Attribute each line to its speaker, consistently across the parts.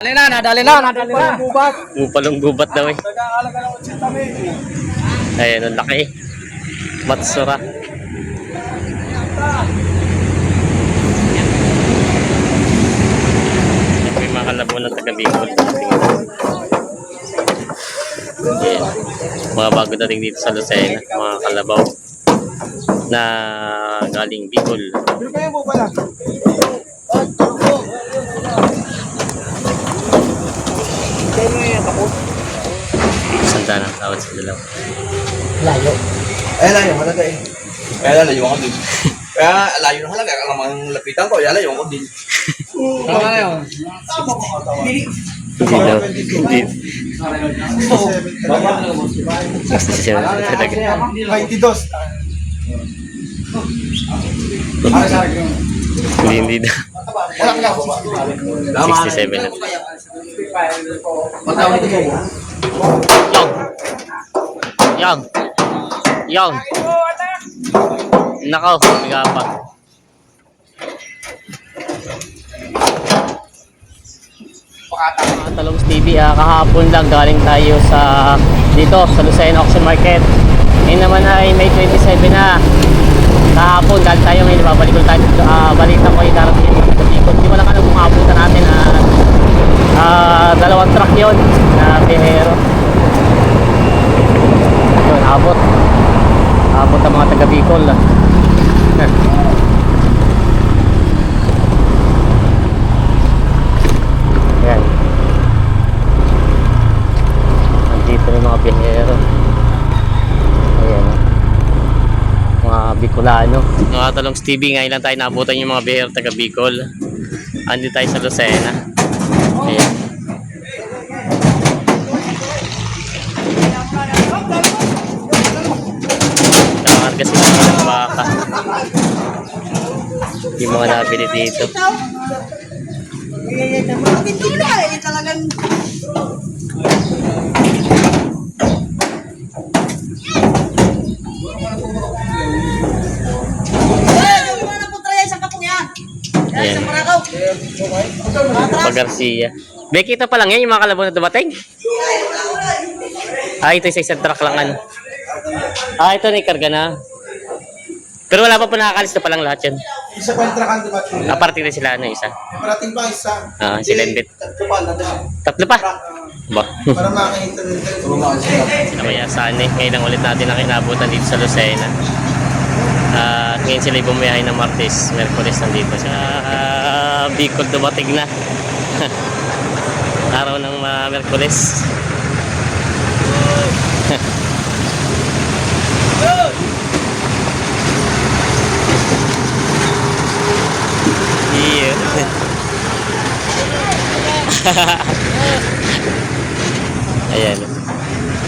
Speaker 1: Nadali na.
Speaker 2: Upalong gubat daw eh. Ayan, ang laki. Matsura. Ito yung mga kalabaw na taga-Bicol. Ayan. Mga bago dating dito sa Lucena. Mga kalabaw na galing Bicol. Sanda ng tawad sa dalaw.
Speaker 1: Layo. Layo. Halaga eh. Kaya layo ako din. Kaya layo na halaga. Kaya naman lapitan ko. Kaya layo ako din. Ano na yun?
Speaker 2: Hindi daw. Hindi. 67 talaga.
Speaker 1: 22.
Speaker 2: Hindi daw. 67 na. Yang. Yang. Nakaw, nagapa. Mga Talongs TV, kahapon lang galing tayo sa dito sa Lucena Auction Market. Ngayon naman ay May 27 na. Kahapon galing tayo, ngayon babalik ko tayo. Balita ko yung darating yung mga taga-Bicol. Hindi mo lang alam kung abutan natin dalawang truck yun na biyahero. Yun, abot ang mga taga-Bicol. Yan, nandito yung mga biyahero. Ayan, mga Bicolano. Mga Talongs TV, ngayon lang tayo naabutan yung mga biyahero taga-Bicol. Andi tayo sa Lucena. Ayan. Nakakarga sila ng baka. Yung mga nabili dito.
Speaker 3: Talagang
Speaker 2: Ayan. Pa Garcia. Becky, ito pa lang yan yung mga kalabaw na dumating? Ito yung isang truck lang ano. Ito na ikarga na. Pero wala pa nakakalis na palang lahat yan.
Speaker 1: Isa pa yung truck ang dumating.
Speaker 2: Aparting na sila isa.
Speaker 1: Parating pa isa.
Speaker 2: Sila Enbit. Tatlo pa? Ba?
Speaker 1: Para makakita nila.
Speaker 2: Kaya saan eh. Ngayon lang ulit natin ang kinabutan dito sa Lucena. At ngayon sila bumiyahin ng Martes, Merkulis nandito sa Bicol, dumating na. Araw ng Merkulis. Yeah. Ayan.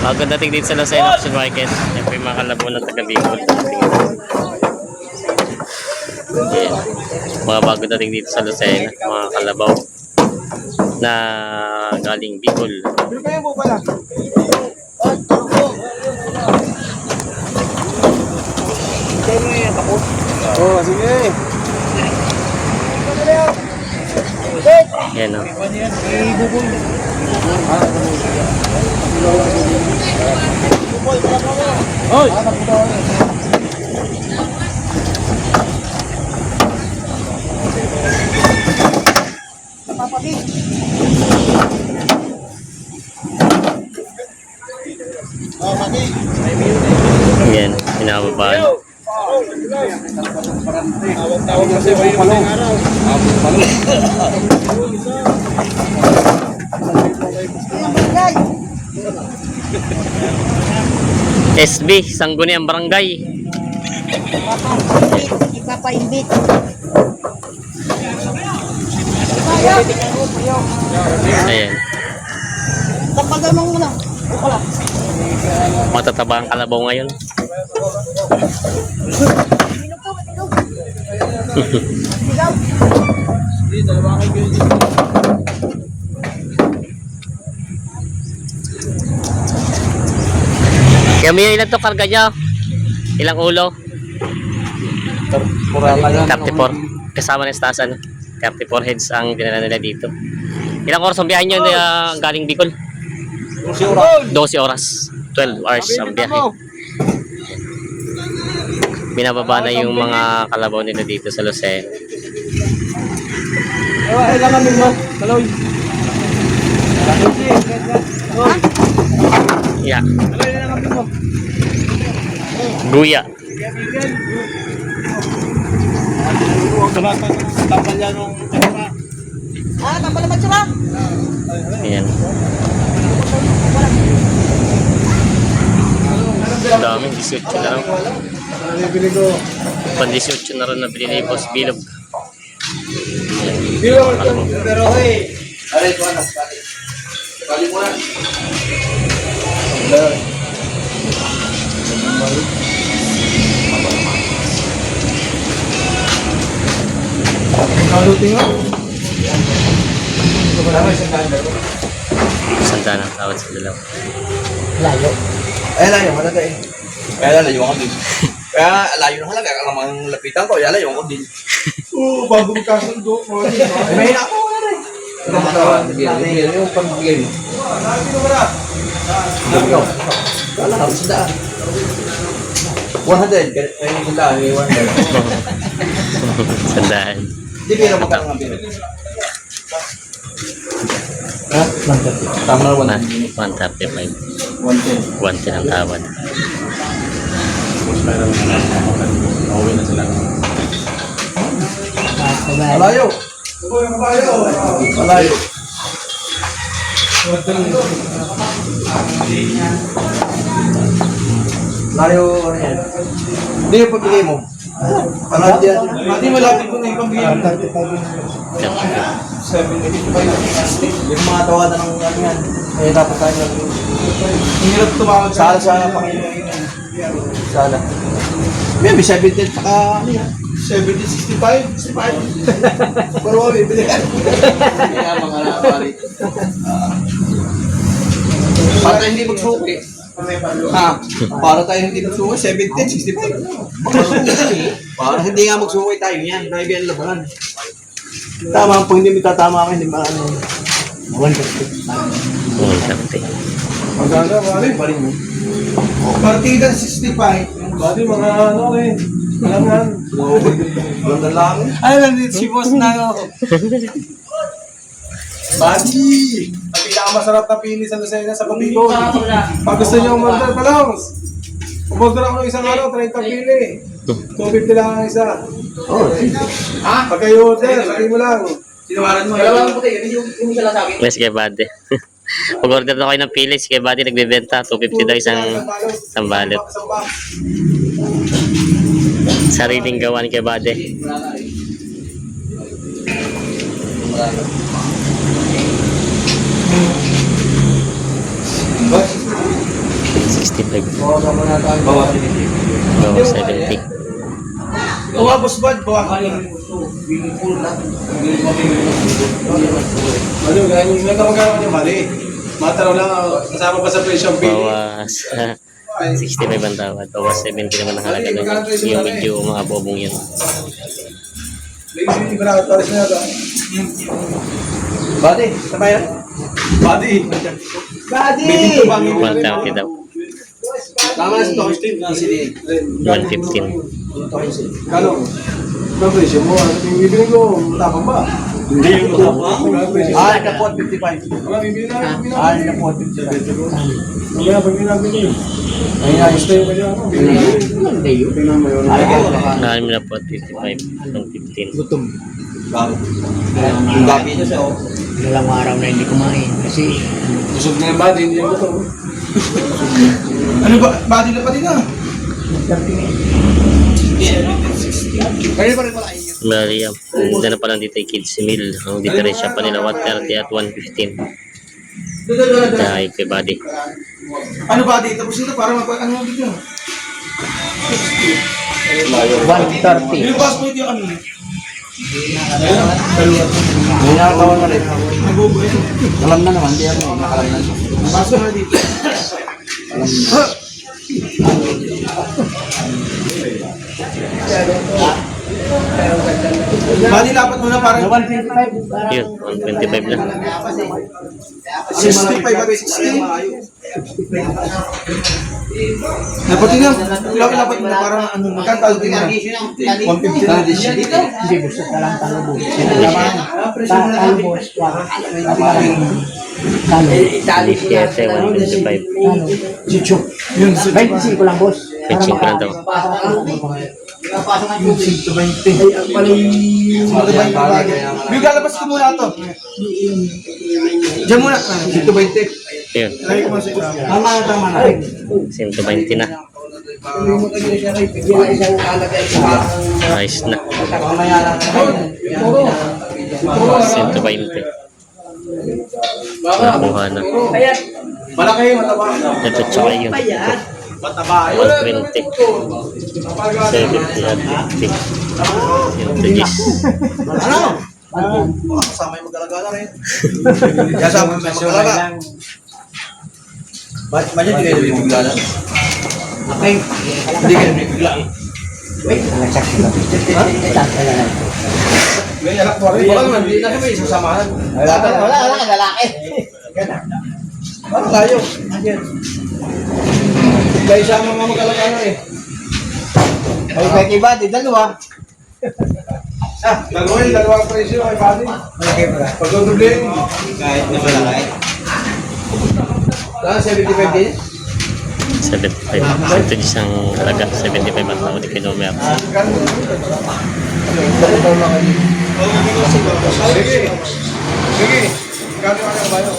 Speaker 2: Bago dating dito sa Lucena Auction Market, yan po yung mga kalabaw na taga-Bicol. Ayan. Mga bago dating dito sa Lucena, mga kalabaw na galing Bicol.
Speaker 1: Sige.
Speaker 2: Yan o.
Speaker 1: Hoy!
Speaker 2: Yan, pinababaan.
Speaker 1: Tawag kasi ba yung araw?
Speaker 2: SB, Sangguniang Barangay.
Speaker 3: ipapaimbit.
Speaker 2: Ayan.
Speaker 3: Tapagan mo muna.
Speaker 2: Matataba ang kalabaw ngayon. Kaya may ilan to karga niya? Ilang ulo? 34. Kasama ng stasan. 34 heads ang dinala nila dito. Ilang oras ang biyahe nyo galing Bicol? 12 oras. 12 hours ang biyahe. Binababa na yung mga kalabaw nila dito sa Lucena.
Speaker 1: Ay, kalamin mo. Kaloy.
Speaker 2: Yeah. Guya.
Speaker 1: Tapal yan nung camera.
Speaker 3: Tambal naman sila.
Speaker 2: Ayan. Ang dami, 18 na lang. Pan 18 na rin na binili ni Boss Bilog.
Speaker 1: Pero hey. Aray, ito anak. Bali mo na. Kaluting nga.
Speaker 2: Sanda na tawad sa dalaw.
Speaker 3: Layo.
Speaker 1: Ay, layo. Halaga eh. Kaya layo ako din. Kaya layo na halaga. Alam ang lapitan ko. Kaya layo ako din.
Speaker 4: Oo, bago magkasundo.
Speaker 1: Ay, mahina ako. Wala na eh. Ito matawa. Bigyan yung pagbigay mo. Wala ka. Sa daan. 100. Kaya yung sa daan. 100.
Speaker 2: Sandaan.
Speaker 1: Hindi pira magkano nga pira. Ha? Tama na 100.
Speaker 2: 135.
Speaker 1: 110.
Speaker 2: 110 ang tawad.
Speaker 1: Pauwi na sila. Malayo. Malayo. Malayo, ano yan? Hindi yung pagpili mo. Malapit yan.
Speaker 4: Hindi malapit ko na yung pambigyan.
Speaker 1: Yung mga tawadan ng ano yan. Eh, dapat tayo lang.
Speaker 4: Ang hirap tumawag
Speaker 1: Sala sa Panginoon. Sala. May 17 saka ano yan.
Speaker 4: 70, 65.
Speaker 1: Pero wala, bibili ka. Kaya mga nakapali. Para tayo hindi magsuki. Ha? Para tayo hindi magsuki, 17, 65. Para hindi nga magsuki tayo yan. Tayo biyan labanan. Tama po, hindi matatama ka, hindi maano. 150.
Speaker 2: 130.
Speaker 4: Maganda, mali.
Speaker 1: Parin mo.
Speaker 4: Partida 65. Bati mga ano eh. Alam nga.
Speaker 1: Alam na lang.
Speaker 4: Ay, nandito si boss na ako. Bati! Ang pinakamasarap na pili sa Lucena sa Pabiko. Pag gusto niyo umorder, palangos. Umorder ako ng isang araw, 30 pili. 250 lang ang isa.
Speaker 1: Oh,
Speaker 4: Pag kayo order, sabihin mo lang.
Speaker 1: sinawaran mo.
Speaker 2: Yes, kay Buddy. Pag-order na kayo ng pilis, kay Buddy nagbebenta. 250 daw isang balot. Sariling gawa ni kay Buddy.
Speaker 1: Boss,
Speaker 2: 65.
Speaker 1: bawasan mo na tayo. Bawasan nito.
Speaker 2: Bawa 70.
Speaker 4: Bawa boss bad, bawa ka lang. Ano, ganyan yung magkakaroon niya, mali. Mataraw lang, kasama pa sa presyo ang pili.
Speaker 2: Bawas 65 ang tawad. Bawas 70 naman ang halaga nun. Yung medyo mga bobong yun.
Speaker 4: Hindi ba nakatalis na yata?
Speaker 1: Bati, sama yan.
Speaker 4: Buddy!
Speaker 3: Buddy!
Speaker 4: Bibig pa ang
Speaker 2: 130 daw.
Speaker 1: Tama na sa Toy Street. ECD.
Speaker 2: 115.
Speaker 4: Kano? Ang presyo mo, ano yung bibili ko? Tapang ba?
Speaker 1: Hindi yung
Speaker 4: Ang presyo.
Speaker 1: Ah, na po 55.
Speaker 4: Ang bibili na, bibili
Speaker 1: Ah,
Speaker 4: na.
Speaker 1: na po 55.
Speaker 4: Mamaya, pag binabili.
Speaker 1: Ay, ayos
Speaker 4: Gusto yung kanya, ano? Bibili. Tingnan mo yun.
Speaker 1: Ay, kaya baka.
Speaker 2: Alam na po 55 ng 15.
Speaker 1: Gutom. Yung gabi niya siya, oh.
Speaker 3: Ilang araw na hindi kumain kasi
Speaker 4: Busog na yung body, hindi yung gusto. Ano ba? Body na pati na.
Speaker 1: Kaya pa rin pala ayun.
Speaker 2: Bali, hindi na pala dito yung kids meal. Ang diferensya pa nila 130 at 115. Kaya kay Buddy.
Speaker 4: Ano body? Tapos ito, para ano dito?
Speaker 3: 130.
Speaker 4: Yung passport yung ano?
Speaker 1: May nakakawan na rin. Alam na naman, di ako nakalam na siya.
Speaker 4: Passport na dito. Bali, dapat mo na parang
Speaker 3: 125. Parang
Speaker 2: Yun, 125 na.
Speaker 4: 65 at 60. Dapat yun lang. Dapat mo na parang ano, magkakalo din na. 150 na.
Speaker 3: hindi gusto ka lang talubos. Talubos.
Speaker 2: Itali 125.
Speaker 3: Chicho.
Speaker 4: Yun,
Speaker 3: 25 lang, boss.
Speaker 2: 25 lang daw.
Speaker 4: yung 120. Yung lalabas ko muna ito. Diyan muna. 120.
Speaker 2: Yun,
Speaker 4: Try ko muna sa ito.
Speaker 1: Tama na.
Speaker 2: 120 na. Ayos na.
Speaker 1: Mamaya lang.
Speaker 2: 120. Nakuha na.
Speaker 4: Malaki, mataba.
Speaker 2: Ito tsaka yun.
Speaker 4: Mataba.
Speaker 2: 120. 70 at 50. Yun, the gis.
Speaker 1: Ano? Kasama yung mag-alagala rin. Kasama yung mag-alagala. Ba't hindi kayo bibigla lang? Okay. Hindi kayo bibigla.
Speaker 4: May anak mo rin.
Speaker 1: Wala naman, hindi na kami sasamahan.
Speaker 3: Wala ka lalaki.
Speaker 1: Parang layo. Dahil sa mga mag-alagala eh.
Speaker 3: Ay, Becky ba? Di dalawa.
Speaker 4: Dalawang presyo ay pati.
Speaker 1: Malaki pala.
Speaker 4: Pagdodoblein.
Speaker 1: Kahit na malaki. 75 din?
Speaker 2: 75. Ito isang halaga. 75 ang tawag ni Kinomia.
Speaker 4: Sige. Sige. Kano ka ng bayo?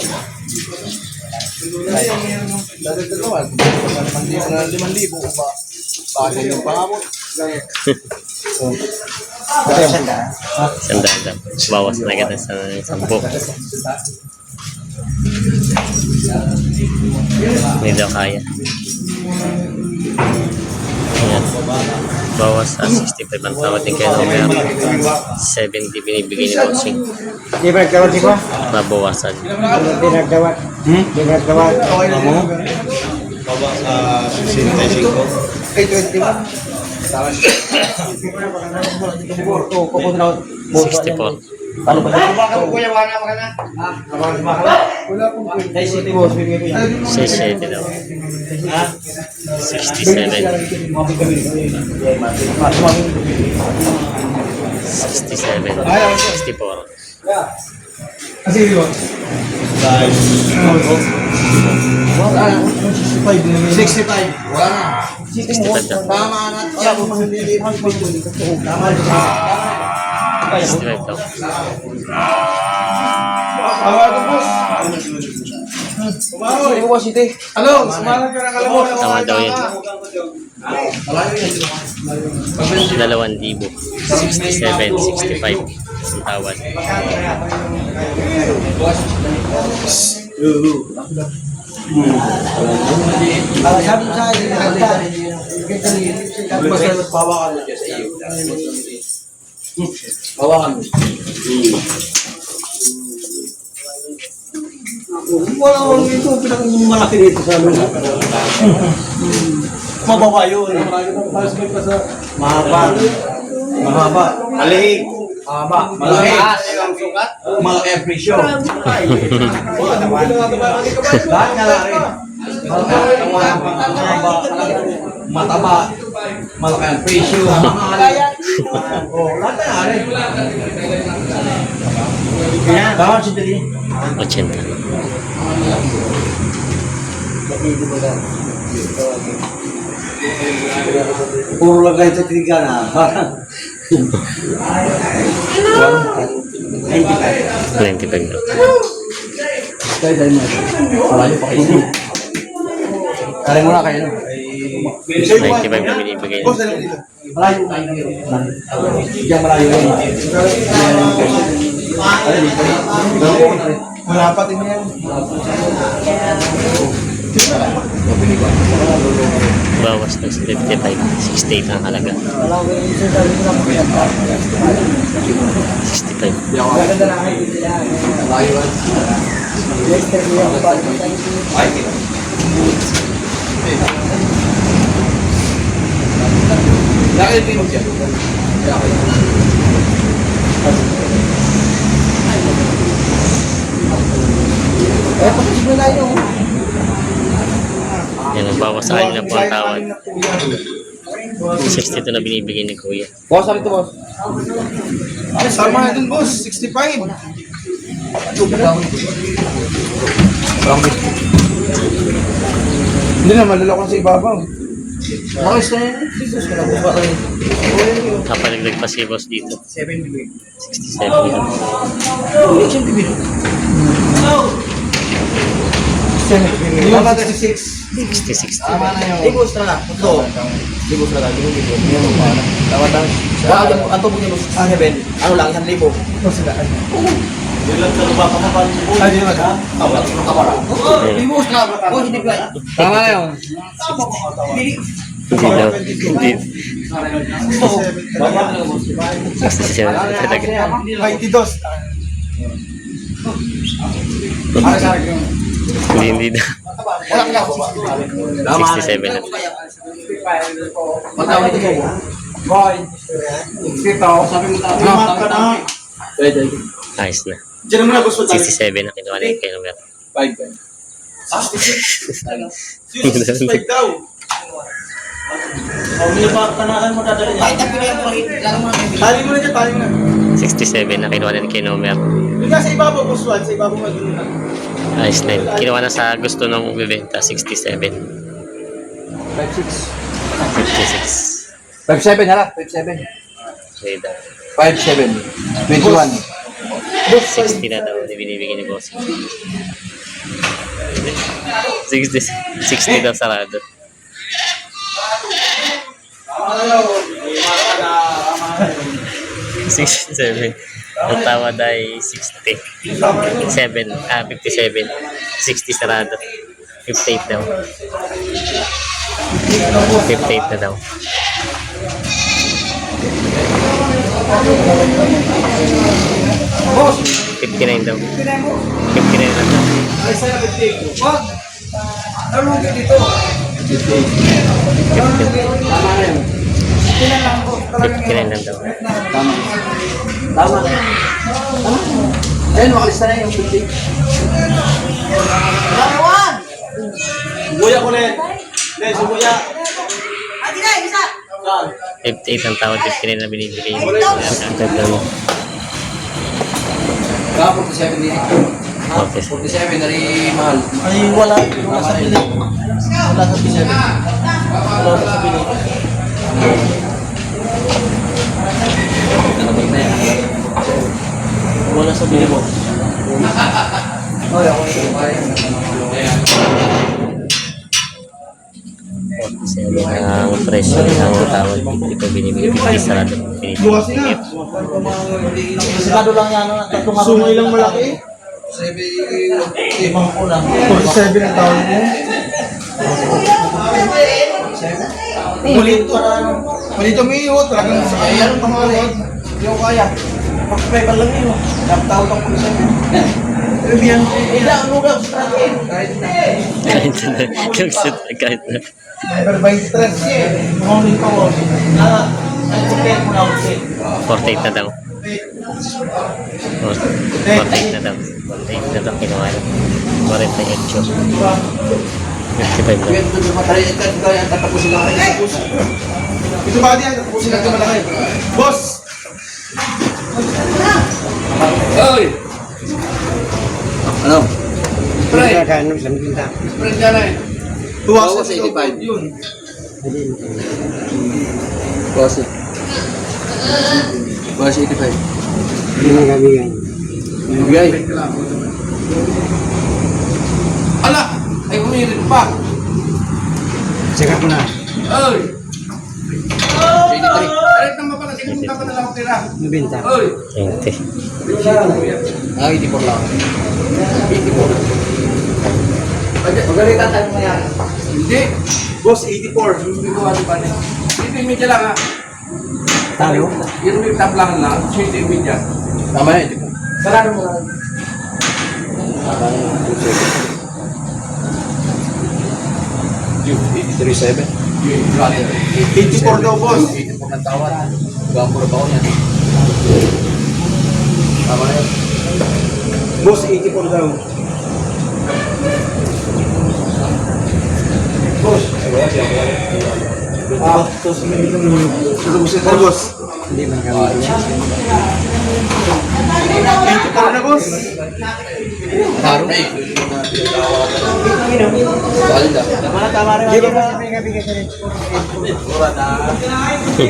Speaker 1: Dati dalawan. 5,000 ba? Bakit yung pangamot?
Speaker 2: Sandaan lang. Bawas na kita sa 10. Hindi daw kaya. Ayan. Bawas sa 65 ang tawad ni Kinomia. 70 binibigay ni Bossing.
Speaker 3: Di ba nagdawat di ba?
Speaker 2: Mabawasan.
Speaker 3: Di nagdawat. Di nagdawat.
Speaker 1: Ay, 21.
Speaker 2: 64.
Speaker 3: Paano ba?
Speaker 4: Wala pong pwede.
Speaker 2: 67 daw. 67. 67. 64.
Speaker 4: Kasi yun.
Speaker 1: 65. Wala na.
Speaker 2: 65 daw.
Speaker 1: Tama na. Wala po pang hindi. Tama na.
Speaker 2: 65 daw.
Speaker 4: Awa ko, boss. Umaroy. Ano? Sumalag ka ng alam mo.
Speaker 2: Tama daw yun. 2,000. 67, 65. Ang tawad.
Speaker 3: Sabi ko sa akin,
Speaker 1: Basta nagpawakan mo dyan sa iyo. Pawakan mo. Wala akong ito. Pinakamalaki dito sa luna. Mababa yun. Mahaba. Mahaba. Malihig. Mahaba. Malaki. Malaki ang presyo. Lahat na lang rin. Mataba. Malaki ang presyo. Lahat na rin. Tama si Dali.
Speaker 2: 80.
Speaker 1: Puro lang kayo sa tiga na. Parang
Speaker 2: 95 daw.
Speaker 1: Kaya dahil mo. Malayo pa kayo. Kaya mo na kayo.
Speaker 2: 95 na binibigay
Speaker 4: Boss,
Speaker 2: niya.
Speaker 4: alam dito.
Speaker 1: Malayo kayo. Diyan malayo kayo.
Speaker 4: Wala pa din yan.
Speaker 2: Bawas na sa 55. 68 ang halaga. 65.
Speaker 1: Malayo. Laki yung pinog yan.
Speaker 3: Eh, patis mo na yung...
Speaker 2: Yan, magbawasahin na po ang tawad. 62 na binibigay ni Kuya.
Speaker 3: Boss, ano ito, boss?
Speaker 4: Sama na dun, boss. 65. Hindi na, malalak ko sa ibabaw.
Speaker 3: Bakit na yun? Jesus, kalabuka ka rin.
Speaker 2: Kapalagdag pa si boss dito.
Speaker 1: 7 bibig.
Speaker 2: 67 yan.
Speaker 3: Ulit siyang bibili.
Speaker 1: Tama na si 6.
Speaker 2: 60-60.
Speaker 1: Tama na yung...
Speaker 3: Libos na. Ito. Libos na lang. Tama tayo. Bakit ang tubo niya, boss? 7. Ano lang, 1,000.
Speaker 4: Ay, di ba?
Speaker 3: Libos na. Boss, hindi ba?
Speaker 1: Tama na yun.
Speaker 2: Hindi daw. Hindi. 67 talaga.
Speaker 4: 22.
Speaker 2: Hindi daw. 67 na.
Speaker 3: Magkawin ito mo.
Speaker 4: Boy. Ito. Sabi mo tayo. Lima ka na.
Speaker 2: Ayos na.
Speaker 4: Diyan mo na gusto tayo.
Speaker 2: 67 na kinuha na yung kilometer.
Speaker 4: 5. 65 daw. Tali mo na dyan, tali mo na.
Speaker 2: 67 na kinuha na yung kilometer.
Speaker 4: Yung nasa ibabaw, boss Juan, sa ibabaw mo dun.
Speaker 2: Ayos na yun. Kinuha na sa gusto nung bibenta. 67. 56.
Speaker 1: 5-7 harap. 5-7.
Speaker 2: Okay daw.
Speaker 1: 5-7. 21.
Speaker 2: 60 na daw. Hindi binibigyan ni boss. 60 daw sarado. $67. Ang tawad ay 60. 57. 57. 60 sarado. 58 daw. 58 na daw.
Speaker 4: Boss,
Speaker 2: 59 daw. 59 na daw.
Speaker 4: ay sa'yo, 58. Wag. Ano mo dito?
Speaker 2: 59 lang daw.
Speaker 1: Tama na. Ayun, makalista na yung 50.
Speaker 4: Subuya ko ulit. Len, subuya.
Speaker 2: 58 ang tawad. 59 na binibigay. Agad daw yun.
Speaker 1: Kaya 47 din.
Speaker 2: Okay.
Speaker 1: 47 na rin mahal.
Speaker 3: Ay, wala. Wala sa pili. Wala sa pili. Wala sa pili. Wala sa pili mo.
Speaker 1: Ay, ako yung
Speaker 2: Ang presyo ng tawad. Hindi ko binibigay. 50 sarado.
Speaker 4: Bukas na.
Speaker 3: Sigado lang yan. Tatlong araw.
Speaker 4: Sungay lang malaki.
Speaker 1: 7.
Speaker 3: Limang ko lang.
Speaker 4: 47 ang tawag mo. Ulit. Ulit umiiwot. Talagang sa kaya. Anong pangalan?
Speaker 1: Hindi ko kaya. Pag-prepare lang yun. Naptawag ako sa inyo.
Speaker 3: Ida, ano ka?
Speaker 1: Kahit na.
Speaker 2: Kahit na. Kahit na.
Speaker 4: Number 23.
Speaker 3: Morning ko. Ay, prepare mo na ako.
Speaker 2: 48 na daw. 48 na daw. 48 na daw kinuha na. 48. 55 na.
Speaker 1: Kaya doon sa matari, kaya tatapusin lang kayo.
Speaker 4: Ito ba diyan? Tapusin natin malaki. Boss!
Speaker 1: Oy! Ano?
Speaker 3: Pre. Kakaano sa mga.
Speaker 1: Friend ka na eh.
Speaker 4: Tuwas
Speaker 1: Bawas
Speaker 4: sa
Speaker 1: 85.
Speaker 4: Yun.
Speaker 1: Bawas 85.
Speaker 3: Hindi na gabigan.
Speaker 1: Bigay.
Speaker 4: Ala! Ay, umirit pa.
Speaker 3: Sikat mo na.
Speaker 4: Oy!
Speaker 1: 83.
Speaker 4: Arit nang mapala. Sige, punta pa na lang ako tira.
Speaker 3: Mabinta.
Speaker 4: Oy!
Speaker 2: 20.
Speaker 1: Ah, 84 lang. 84. Magalitan tayo mo yan.
Speaker 4: Hindi. Boss, 84. Hindi ko ano ba niya. Ito yung media lang ha.
Speaker 3: Talo.
Speaker 4: Yung may taplang lang. Ito yung media.
Speaker 1: Tama na, 84.
Speaker 4: Sarado mo lang.
Speaker 1: Yung 83.7.
Speaker 4: 84 daw, boss.
Speaker 3: ng tawad. Gwapo na ba ako niyan? Tama na yun.
Speaker 4: Boss, 84 daw. Boss. Tapos may itong lubusin na, boss. Hindi man kami. 84 na, boss.
Speaker 3: Taro na eh. Salda.
Speaker 1: Tama rin.
Speaker 4: Hindi ba may kabigay ka rin?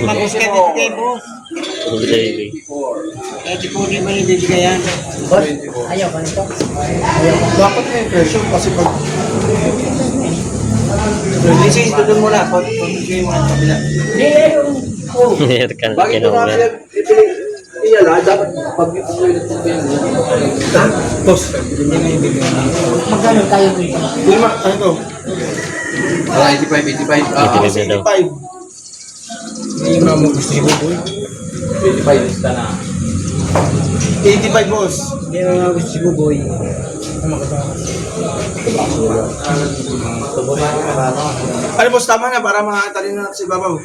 Speaker 1: Mag-usket ito kayo po.
Speaker 2: Baby.
Speaker 1: Hindi po rin may ibibigayan.
Speaker 4: Ayaw ka nito? Dapat na yung presyo kasi pag...
Speaker 1: Lisis, doon muna. Pag-ibigay mo ang kabila.
Speaker 2: Meron ka na
Speaker 1: Bakit ito
Speaker 2: kinuha.
Speaker 1: namin pinala? Dapat pag-ibigay
Speaker 4: Boss, hindi na ibigay.
Speaker 5: Magkano tayo dito?
Speaker 4: Lima, ano to?
Speaker 3: 85.
Speaker 2: 85 na daw.
Speaker 4: 85. Lima mo gusto niyo, boy.
Speaker 3: 85 ka na.
Speaker 4: 85, boss.
Speaker 5: Hindi mo nga gusto si Buboy.
Speaker 4: Ano, boss, tama na para makatalin na si Babaw.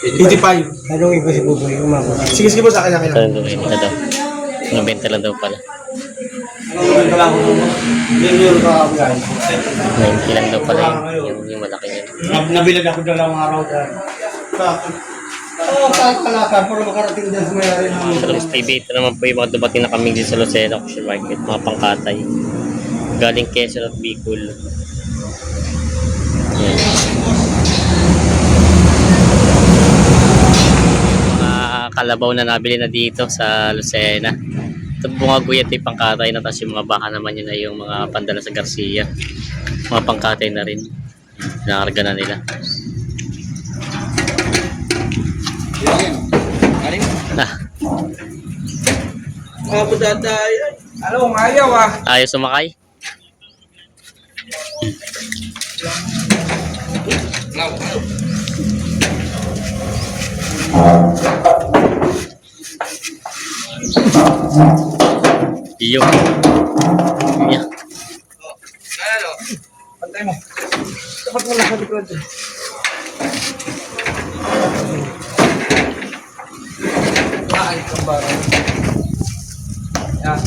Speaker 4: 85.
Speaker 5: Tanungin ko si Buboy, umabot.
Speaker 4: Sige, boss, akin.
Speaker 2: Ito na daw. Nabenta lang daw pala. 90 lang daw pala yung malaki yun.
Speaker 5: Nabilag ako dalawang araw dyan. Oo, kalakal, pero makarating dyan sa mayari ng...
Speaker 2: Sa Luz TV, ito naman po yung mga dumating na kami dito sa Lucena Auction Market, mga pangkatay. Galing Quezon at Bicol. Yan. Mga kalabaw na nabili na dito sa Lucena. Ito bunga guyat ay pangkatay na, tapos yung mga baka naman yun ay yung mga pandala sa Garcia. Mga pangkatay na rin. Nakarga na nila.
Speaker 4: Ano, ayaw ah.
Speaker 2: Ayaw sumakay? Iyo. Yeah.
Speaker 4: Pantay mo. Dapat mo lang sa likod. Ay, kambara. Yan.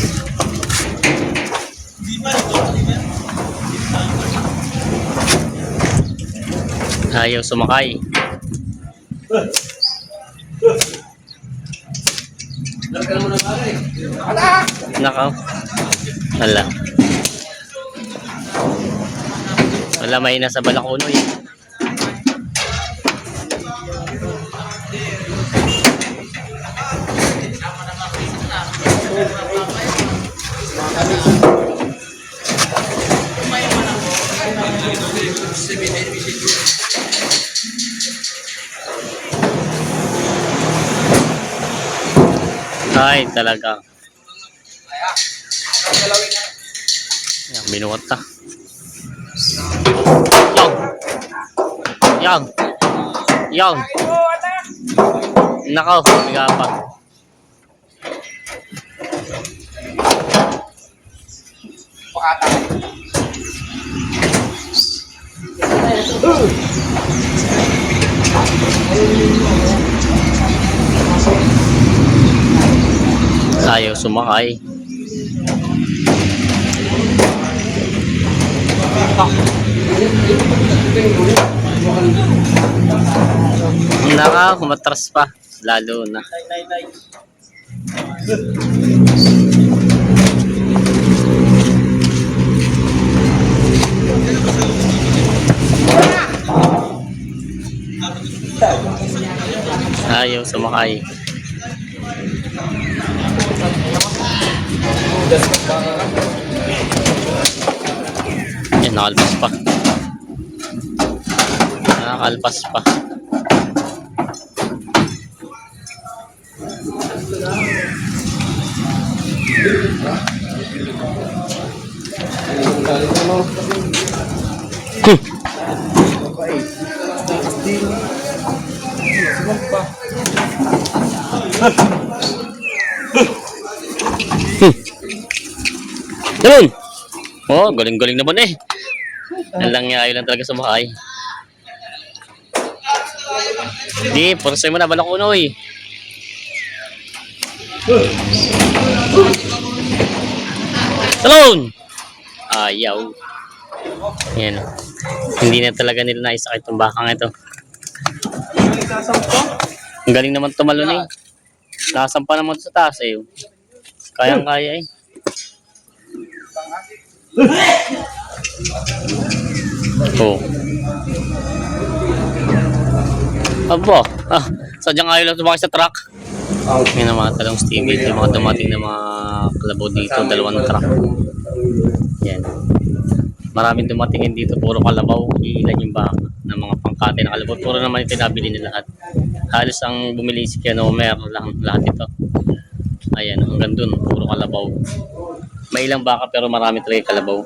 Speaker 2: Ayaw sumakay. Nakaw. Wala. Wala, may nasa balakuno eh. Ay, talaga. Yan, binuhat na. Yang. Yang. Nakaw, biga pa. Ayaw sumakay. Naka, kumatras pa. Lalo na. Ayaw sumakay. Yan, nakalpas pa. Nakalpas pa. Yun! Oh, galing-galing naman eh. Yan lang niya, ayaw lang talaga sumakay. Di, pursoy mo na, balakunoy. Talon! Ayaw. Yan. Hindi na talaga nila naisakit itong bakang ito. Ang galing naman tumalon eh. Nasampa naman sa taas eh. Kayang-kaya eh. Oh. Abo. Sadyang ayaw lang tumakay sa truck. Yan ang mga talong Stevie. Yung mga dumating na mga kalabaw dito. 2 truck. Yan. Maraming dumatingin dito. Puro kalabaw. Iilan yung baka ng mga pangkate na kalabaw. Puro naman ito nabili nila lahat. Halos ang bumili si Kenomer lang lahat ito. Ayan. Hanggang dun. Puro kalabaw. May ilang baka pero marami talaga kalabaw.